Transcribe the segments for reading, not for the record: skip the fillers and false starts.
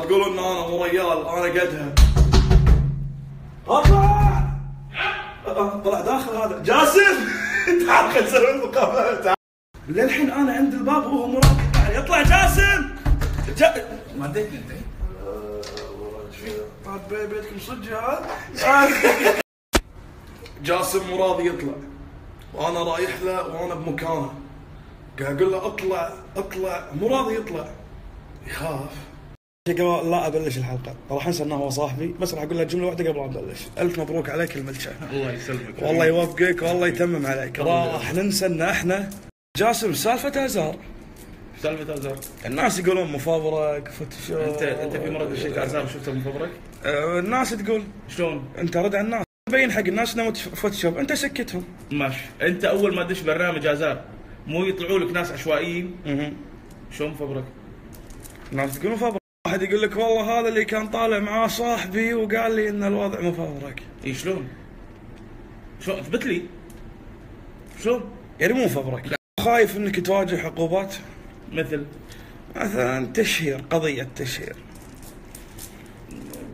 تقول ان انا مو ريال، انا قدها. اطلع. طلع داخل هذا جاسم. تعال خلينا نسوي المقابله. تعال. للحين انا عند الباب وهو مراقب. تعال يطلع جاسم. ما اديتني انت. طيب بيتكم صدق هذا؟ جاسم مو راضي يطلع، وانا رايح له وانا بمكانه، قاعد اقول له اطلع اطلع، مو راضي يطلع، يخاف. لا ابلش الحلقه، راح انسى انه هو صاحبي، بس راح اقول له جمله واحده قبل ما ابلش. الف مبروك عليك الملكه. الله يسلمك. والله يوفقك والله يتمم عليك. راح ننسى ان احنا جاسم سالفه ازار. سالفه ازار. الناس يقولون مفبرك فوتوشوب. انت في مره دشيت ازار شفته مفبرك؟ الناس تقول شلون؟ انت رد على الناس، بين حق الناس انه فوتوشوب، انت سكتهم. ماشي، انت اول ما تدش برنامج ازار مو يطلعوا لك ناس عشوائيين؟ شلون مفبرك؟ الناس تقول مفبرك، واحد يقول لك والله هذا اللي كان طالع معاه صاحبي وقال لي ان الوضع مفبرك. اي شلون؟ شلون اثبت لي؟ شلون؟ يعني مو مفبرك، خايف انك تواجه عقوبات مثلا تشهير، قضيه تشهير.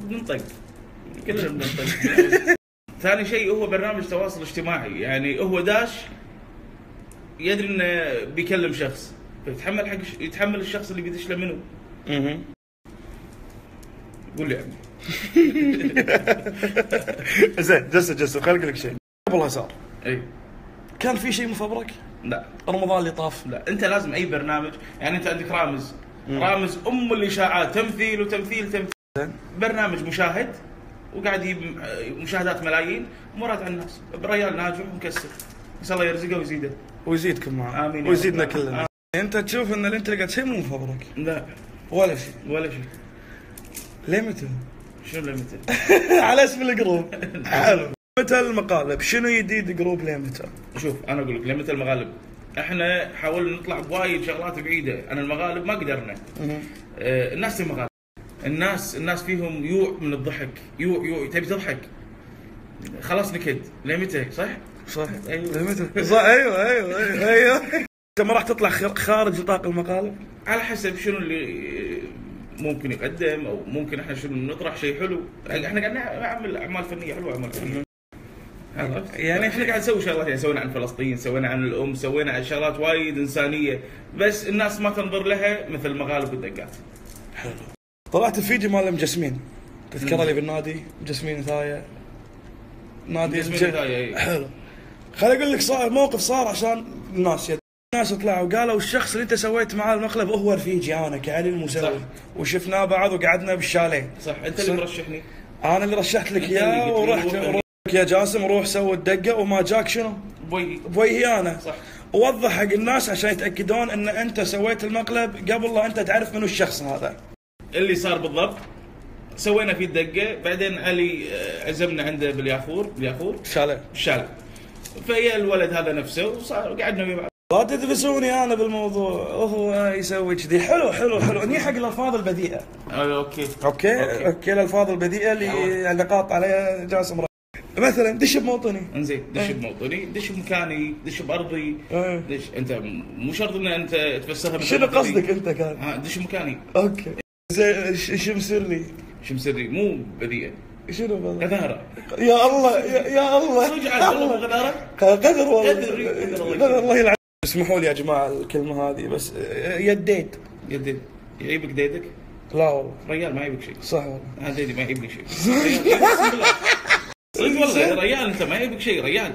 بنطق كلنا بنطق. ثاني شيء هو برنامج تواصل اجتماعي، يعني هو داش يدري انه بيكلم شخص، فيتحمل حق يتحمل الشخص اللي بيدش له منه. قول لي عمي. زين جس خليني اقول لك شيء. قبلها صار اي كان في شيء مفبرك؟ لا. رمضان اللي طاف؟ لا، انت لازم اي برنامج، يعني انت عندك رامز رامز الاشاعات، تمثيل وتمثيل. برنامج مشاهد وقاعد يجيب مشاهدات ملايين، مراد على الناس، بريال ناجح ومكسر، بس الله يرزقه ويزيده ويزيدكم معاه. امين ويزيدنا كلنا. انت تشوف ان اللي انت قاعد شيء مو مفبرك؟ لا ولا شيء. ولا شيء. ليه متى؟ شنو ليه متى؟ على اسم الجروب. حلو. متى المقالب؟ شنو جديد جروب ليه متى؟ شوف انا اقول لك ليه متى المغالب. احنا حاولنا نطلع بوايد شغلات بعيده عن المغالب، ما قدرنا. الناس تبي مغالب، الناس فيهم يوع من الضحك، يوع تبي تضحك، خلاص نكد. ليه متى؟ صح؟ ايوه ليه متى؟ صح. ايوه انت ما راح تطلع خارج نطاق المقالب؟ على حسب شنو اللي ممكن يقدم، او ممكن احنا شنو نطرح شيء حلو. احنا قاعد نعمل اعمال فنيه حلوه، اعمال فنيه. يعني احنا قاعد نسوي شغلات، يعني سوينا عن فلسطين، سوينا عن الام، سوينا عن شغلات وايد انسانيه، بس الناس ما تنظر لها مثل المغالب والدقات. حلو. طلعت الفيديو مال المجسمين، تذكره اللي بالنادي مجسمين ثايه، نادي مجسمين ثايه. حلو. خليني اقول لك صار موقف صار عشان الناس طلعوا وقالوا الشخص اللي انت سويت معاه المقلب هو رفيجي انا كعلي المسوي، وشفناه بعض وقعدنا بالشاليه. صح. انت اللي مرشحني. انا اللي رشحت لك اياه، ورحت يا جاسم روح سوي الدقه، وما جاك شنو؟ بويهي انا. صح. ووضح حق الناس عشان يتاكدون ان انت سويت المقلب قبل لا انت تعرف منو الشخص هذا. اللي صار بالضبط سوينا فيه الدقه، بعدين علي عزمنا عنده باليافور شالة. فيا الولد هذا نفسه وصار قعدنا ويا بعض. لا تدفسوني انا بالموضوع، هو يسوي كذي. حلو اني حق الالفاظ البذيئه. اوكي الالفاظ البذيئه اللي قاط عليها جاسم. مثلا دش بموطني. انزين دش بموطني، دش بمكاني، دش بارضي. دش انت مو شرط ان انت تفسرها. شنو قصدك انت كان؟ دش بمكاني. اوكي زين. شم سري مو بذيئه. شنو بالله؟ غدارة. يا الله يا الله. غدارة. قدر والله. قدر الله يلعن. اسمحوا لي يا جماعه الكلمه هذه، بس يديد يعيبك ديدك؟ لا والله ريال ما يعيبك شيء. صح والله. انا ديدي ما يعيبني شيء. صدق والله ريال انت ما يعيبك شيء. ريال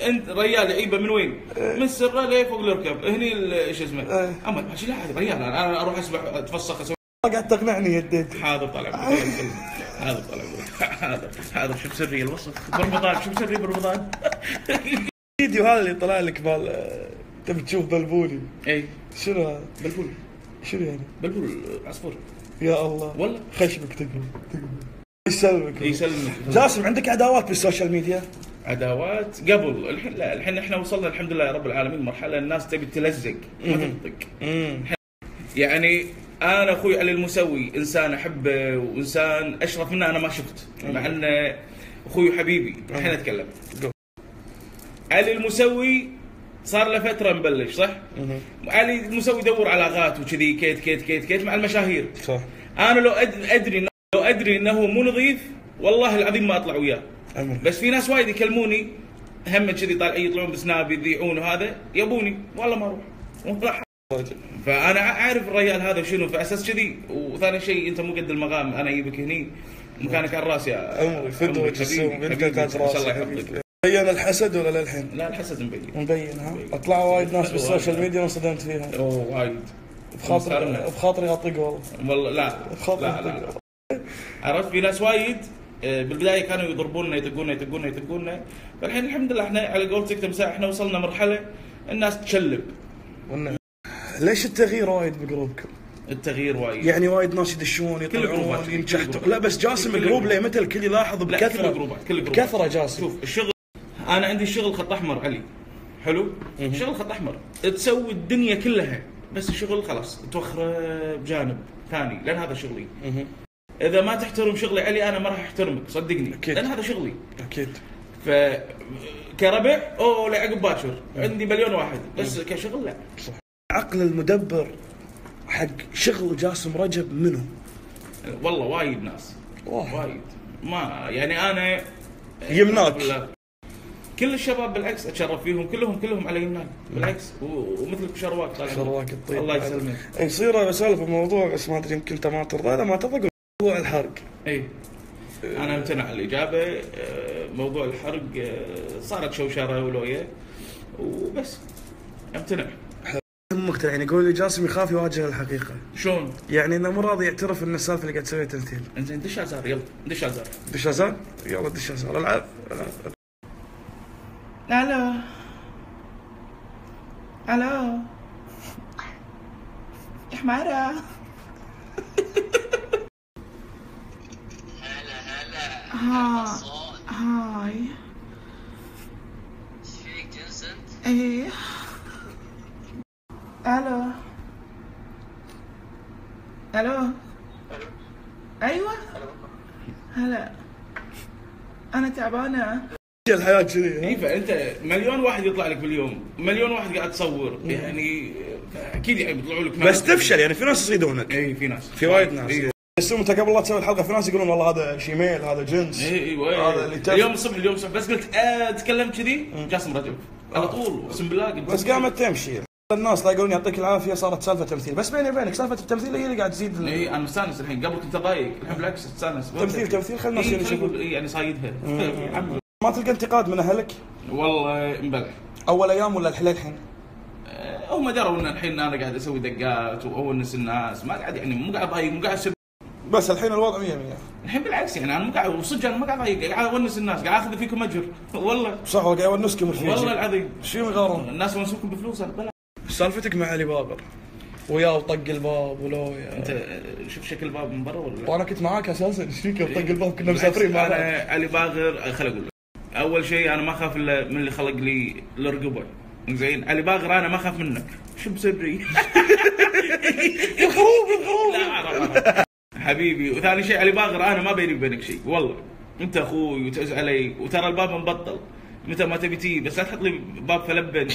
انت ريال يعيبه من وين؟ من السره ليه فوق الركب هني شو اسمه. اما ماشي لا عادي ريال، انا اروح اسبح اتفسخ اسوي. قاعد تقنعني يديد. حاضر طالع حاضر شوف سري الوصف برمضان. شوف سري برمضان. الفيديو هذا اللي طلع لك مال تبي تشوف بلبولي. اي شنو هذا؟ بلبول شنو يعني؟ بلبول عصفور. يا الله والله خشمك تقبل. يسلمك. جاسم عندك عداوات بالسوشيال ميديا؟ عداوات قبل. الحين لا، الحين احنا وصلنا الحمد لله يا رب العالمين مرحله الناس تبي تلزق ما تنطق. يعني انا اخوي علي المسوي انسان احبه وانسان اشرف منه انا ما شفت، مع انه اخوي وحبيبي. الحين اتكلم علي المسوي صار له فتره مبلش صح؟ علي مسوي يدور علاقات وكذي كيت كيت كيت كيت مع المشاهير. صح. انا لو ادري انه مو نظيف والله العظيم ما اطلع وياه. بس في ناس وايد يكلموني هم كذي طالعين يطلعون بسناب يذيعون وهذا يبوني والله ما اروح. فانا اعرف الرجال هذا شنو فاساس كذي. وثاني شيء انت مو قد المقام انا اجيبك هني مكانك على الراس يا عمري فدوة السوم انت تاج راسي. الله يحفظك. بين الحسد ولا للحين؟ لا الحسد مبين ها. طلعوا وايد ناس بالسوشيال ميديا وانصدمت فيها. اوه وايد. بخاطري اطق والله لا لا عرفت في ناس وايد بالبدايه كانوا يضربوننا يطقوننا فالحين الحمد لله احنا على قولتك تمساح احنا وصلنا مرحله الناس تشلب. ليش التغيير وايد بجروبكم؟ التغيير وايد يعني وايد ناس يدشون يطلعون ينجحتوا. لا بس جاسم الجروب ليه متى الكل يلاحظ بكثره كثره جاسم. شوف الشغل انا عندي الشغل خط احمر علي حلو. الشغل خط احمر تسوي الدنيا كلها بس الشغل خلاص توخره بجانب ثاني لان هذا شغلي. اذا ما تحترم شغلي علي انا ما راح احترمك صدقني أكيد. لان هذا شغلي اكيد. ف كربع او لعقب باكر عندي مليون واحد بس كشغل لا. صح. عقل المدبر حق شغل جاسم رجب منو؟ والله وايد ناس وايد ما يعني انا يمناك. كل الشباب بالعكس اتشرف فيهم كلهم على يمناك بالعكس ومثلك شرواك الطيب الله يسلمك. يصير اسولف بموضوع بس ما ادري يمكن انت ما ترضى اذا ما ترضى موضوع الحرق. اي انا امتنع عن الاجابه. موضوع الحرق صارت شوشره ولويه وبس امتنع. مقتنع يعني يقول لي جاسم يخاف يواجه الحقيقه. شلون؟ يعني انه مو راضي يعترف ان السالفه اللي قاعد تسويها تمثيل. انزين دش ازار يلا دش ازار يلا دش ازار العب. الو يا حمارة. هلا هاي ايش فيك جنس انت؟ ايه الو ايوه هلا انا تعبانه. الحياه كذي. اي فانت مليون واحد يطلع لك باليوم مليون واحد قاعد تصور يعني اكيد يعني بيطلعوا لك بس تفشل يعني في ناس يصيدونك. اي في ناس في وايد ناس. بس انت قبل لا تسوي الحلقه في ناس يقولون والله هذا شيميل هذا جنس. هذا اللي اليوم الصبح بس قلت تكلمت كذي جاسم رجب على طول اقسم بالله بس قامت تمشي. الناس لا يقولون يعطيك العافيه صارت سالفه تمثيل بس بيني وبينك سالفه التمثيل هي اللي قاعد تزيد. اي انا مستانس الحين قبل كنت ضايق الحين بالعكس استانس. تمثيل خلنا الناس يشوفون يعني صايدها. ما تلقى انتقاد من اهلك؟ والله امبارح اول ايام ولا الحين؟ هم دروا ان الحين انا قاعد اسوي دقات واونس الناس ما قاعد يعني مو قاعد ضايق مو قاعد اسب. بس الحين الوضع 100%. الحين بالعكس يعني انا مو قاعد وصدق انا ما قاعد ضايق قاعد اونس الناس قاعد اخذ فيكم اجر والله. صح قاعد اونسكم رفيجي والله العظيم. شو يغارون الناس يونسوكم بفلوس بلا. سالفتك مع علي باغر وياه وطق الباب ولويا. انت شوف شكل الباب من برا ولا؟ وانا كنت معاك اساسا ايش فيك طق الباب كنا مسافرين مع بعض. انا علي باغر خل اقول لك اول شيء انا ما اخاف الا من اللي خلق لي الرقبه. زين علي باغر انا ما اخاف منك شو مسري. الخروب لا حبيبي. وثاني شيء علي باغر انا ما بيني وبينك شيء والله انت اخوي وتعز علي وترى الباب مبطل متى ما تبي تي بس لا تحط لي باب فلبن.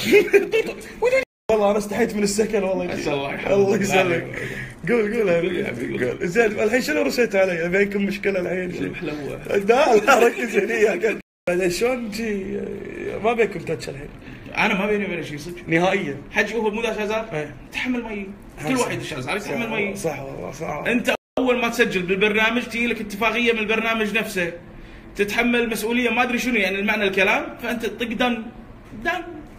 والله انا استحيت من السكن والله. الله يسلمك. قول زين الحين شنو رسيت علي؟ بينكم مشكله الحين؟ لا ركز هني. بعدين شلون جي ما بينكم تاتش الحين؟ انا ما بيني وبينه شيء صدق نهائيا. حجي هو مو داش ازار تحمل مي كل واحد يدش ازار يتحمل مي. صح والله صح. انت اول ما تسجل بالبرنامج تجي لك اتفاقيه من البرنامج نفسه تتحمل مسؤوليه ما ادري شنو يعني المعنى الكلام فانت تطق دن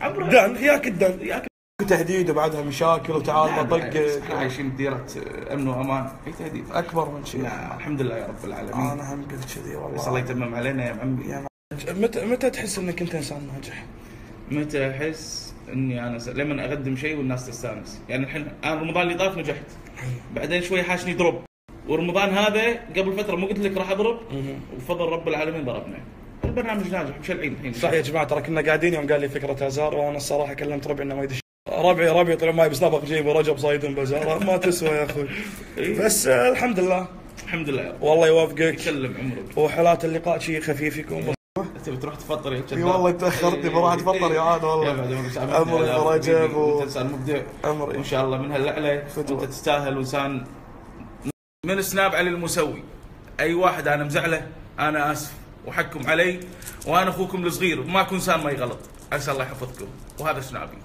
عبره ياك الدن تهديد وبعدها مشاكل وتعال بطق. احنا عايشين بديره امن وامان في تهديد اكبر من شيء. الحمد لله يا رب العالمين. انا هم قلت كذي والله. الله يتمم علينا يا عمي. متى تحس انك انت انسان ناجح؟ متى احس اني انا لما اقدم شيء والناس تستانس. يعني الحين انا رمضان اللي طاف نجحت بعدين شوي حاشني دروب ورمضان هذا قبل فتره مو قلت لك راح اضرب وفضل رب العالمين ضربنا. البرنامج ناجح مش العين الحين. صح يا جماعه ترى كنا قاعدين يوم قال لي فكره ازار وانا الصراحه كلمت ربعي انه ما يدش. ربعي طلع معي بسنابك جيب رجب صايدون بزاره ما تسوى يا اخوي. بس الحمد لله الحمد لله والله يوفقك يسلم عمرك. وحالات اللقاء شيء خفيف يكون. بتروح تفطر يا اي والله تاخرتني بروح اتفطر يا عاد والله. امري رجب وانت انسان مبدع امري وان شاء الله من هاللعله انت تستاهل وانسان من سناب علي المسوي. اي واحد انا مزعله انا اسف وحكم علي، وانا اخوكم الصغير وما اكون انسان ما يغلط. عسى الله يحفظكم وهذا سنابي.